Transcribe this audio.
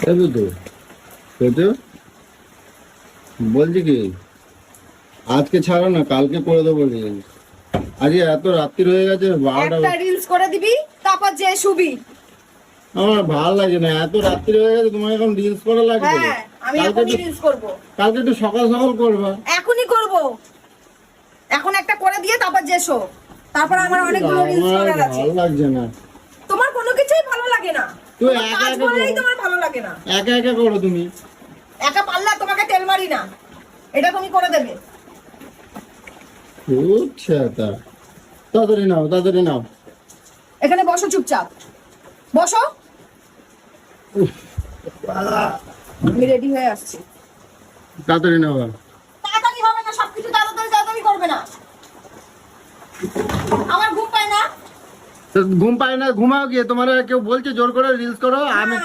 তবে তো বলছি কি, আজকে ছাড়ো না, কালকে করে দেবো রিলস। আজকে এত রাত্রি হয়ে গেছে, 12টা। একটা রিলস করে দিবি, তারপর যে শুবি। আমার ভালো লাগে না, এত রাত্রি হয়ে গেছে, তোমার এখন রিলস করা লাগবে। হ্যাঁ, আমি কালকে এখনই একটু রিলস করব। কালকে একটু সকাল সকাল করবা। এখনই করব। এখন একটা করে দিয়ে তারপর যে শো। তারপর আমার অনেকগুলো রিলস আমার করার আছে। ভালো লাগছে না। তোমার কোনো কিছুই ভালো লাগে না। তুই তোমার একা কাজ একা করলেই করো। তোমার ভালো লাগে না। একা একা করো তুমি। একা পারলে তোমাকে তেল মারি না, এটা তুমি করে দেবে। আচ্ছা, তাড়াতাড়ি নাও, তাড়াতাড়ি নাও। এখানে বসো চুপচাপ, বসো। আমি রেডি হয়ে আসছি। তাড়াতাড়ি নাও। তাড়াতাড়ি হবে না, সবকিছু তাড়াতাড়ি তাড়াতাড়ি করবে না। আমার ঘুম পায় না। তো ঘুম পায় না, ঘুমাও গিয়ে। তোমার কেউ বলছে জোর করে রিলস করো? আমি